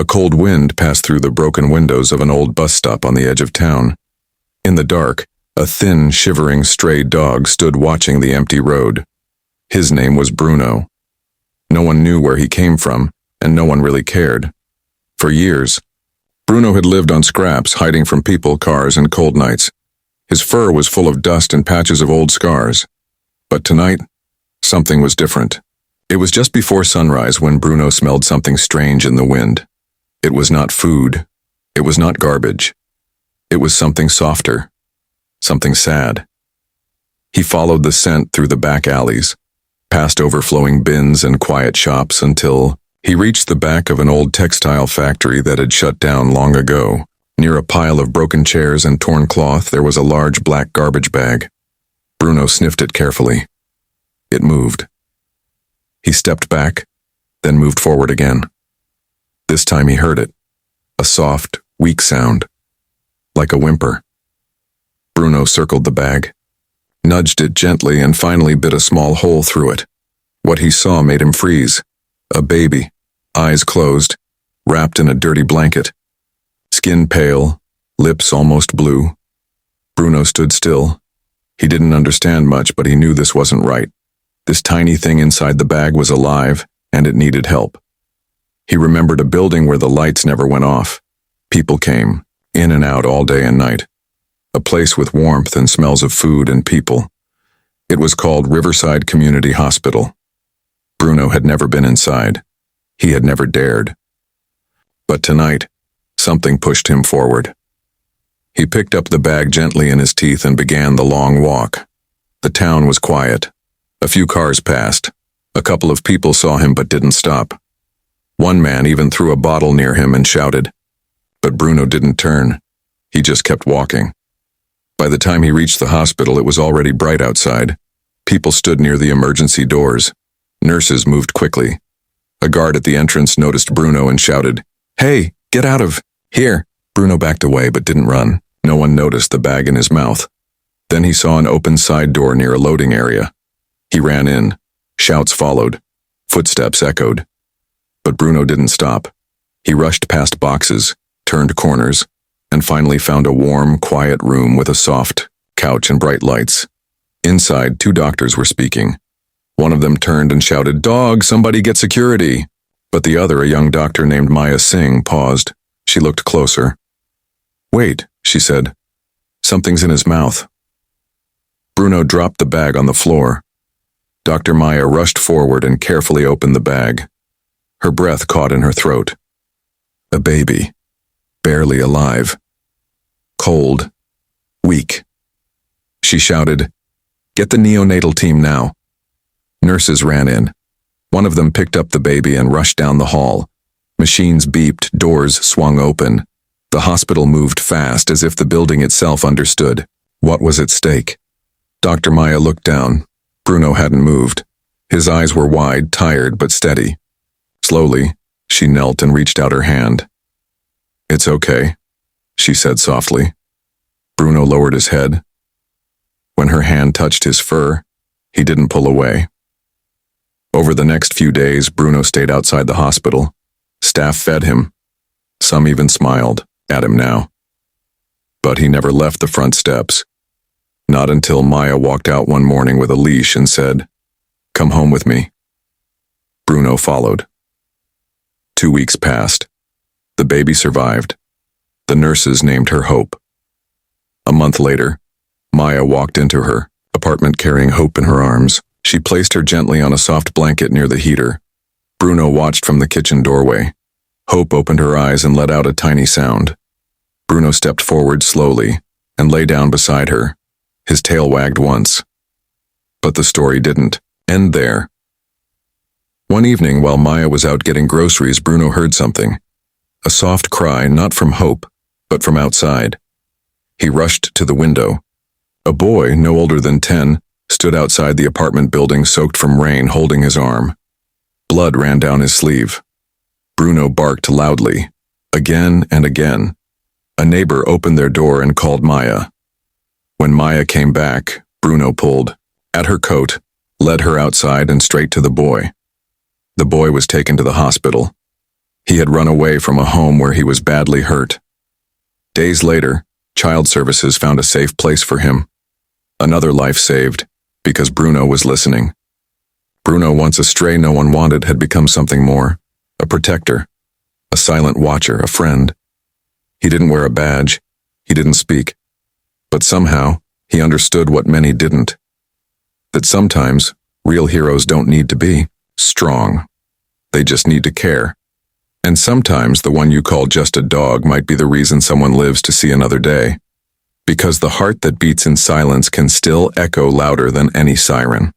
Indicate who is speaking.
Speaker 1: A cold wind passed through the broken windows of an old bus stop on the edge of town. In the dark, a thin, shivering stray dog stood watching the empty road. His name was Bruno. No one knew where he came from, and no one really cared. For years, Bruno had lived on scraps, hiding from people, cars, and cold nights. His fur was full of dust and patches of old scars. But tonight, something was different. It was just before sunrise when Bruno smelled something strange in the wind. It was not food. It was not garbage. It was something softer. Something sad. He followed the scent through the back alleys, past overflowing bins and quiet shops until he reached the back of an old textile factory that had shut down long ago. Near a pile of broken chairs and torn cloth, there was a large black garbage bag. Bruno sniffed it carefully. It moved. He stepped back, then moved forward again. This time he heard it. A soft, weak sound, like a whimper. Bruno circled the bag, nudged it gently, and finally bit a small hole through it. What he saw made him freeze. A baby, eyes closed, wrapped in a dirty blanket. Skin pale, lips almost blue. Bruno stood still. He didn't understand much, but he knew this wasn't right. This tiny thing inside the bag was alive, and it needed help. He remembered a building where the lights never went off. People came, in and out all day and night. A place with warmth and smells of food and people. It was called Riverside Community Hospital. Bruno had never been inside. He had never dared. But tonight, something pushed him forward. He picked up the bag gently in his teeth and began the long walk. The town was quiet. A few cars passed. A couple of people saw him but didn't stop. One man even threw a bottle near him and shouted. But Bruno didn't turn. He just kept walking. By the time he reached the hospital, it was already bright outside. People stood near the emergency doors. Nurses moved quickly. A guard at the entrance noticed Bruno and shouted, "Hey, get out of here!" Bruno backed away but didn't run. No one noticed the bag in his mouth. Then he saw an open side door near a loading area. He ran in. Shouts followed. Footsteps echoed. But Bruno didn't stop. He rushed past boxes, turned corners, and finally found a warm, quiet room with a soft couch and bright lights. Inside, two doctors were speaking. One of them turned and shouted, "Dog, somebody get security!" But the other, a young doctor named Maya Singh, paused. She looked closer. "Wait," she said. "Something's in his mouth." Bruno dropped the bag on the floor. Dr. Maya rushed forward and carefully opened the bag. Her breath caught in her throat. A baby, barely alive. Cold, weak. She shouted, "Get the neonatal team now." Nurses ran in. One of them picked up the baby and rushed down the hall. Machines beeped, doors swung open. The hospital moved fast, as if the building itself understood what was at stake. Dr. Maya looked down. Bruno hadn't moved. His eyes were wide, tired, but steady. Slowly, she knelt and reached out her hand. "It's okay," she said softly. Bruno lowered his head. When her hand touched his fur, he didn't pull away. Over the next few days, Bruno stayed outside the hospital. Staff fed him. Some even smiled at him now. But he never left the front steps. Not until Maya walked out one morning with a leash and said, "Come home with me." Bruno followed. 2 weeks passed. The baby survived. The nurses named her Hope. A month later, Maya walked into her apartment carrying Hope in her arms. She placed her gently on a soft blanket near the heater. Bruno watched from the kitchen doorway. Hope opened her eyes and let out a tiny sound. Bruno stepped forward slowly and lay down beside her. His tail wagged once. But the story didn't end there. One evening, while Maya was out getting groceries, Bruno heard something. A soft cry, not from Hope, but from outside. He rushed to the window. A boy, no older than 10, stood outside the apartment building, soaked from rain, holding his arm. Blood ran down his sleeve. Bruno barked loudly, again and again. A neighbor opened their door and called Maya. When Maya came back, Bruno pulled at her coat, led her outside and straight to the boy. The boy was taken to the hospital. He had run away from a home where he was badly hurt. Days later, Child Services found a safe place for him. Another life saved, because Bruno was listening. Bruno, once a stray no one wanted, had become something more. A protector. A silent watcher, a friend. He didn't wear a badge. He didn't speak. But somehow, he understood what many didn't. That sometimes, real heroes don't need to be strong. They just need to care. And sometimes the one you call just a dog might be the reason someone lives to see another day. Because the heart that beats in silence can still echo louder than any siren.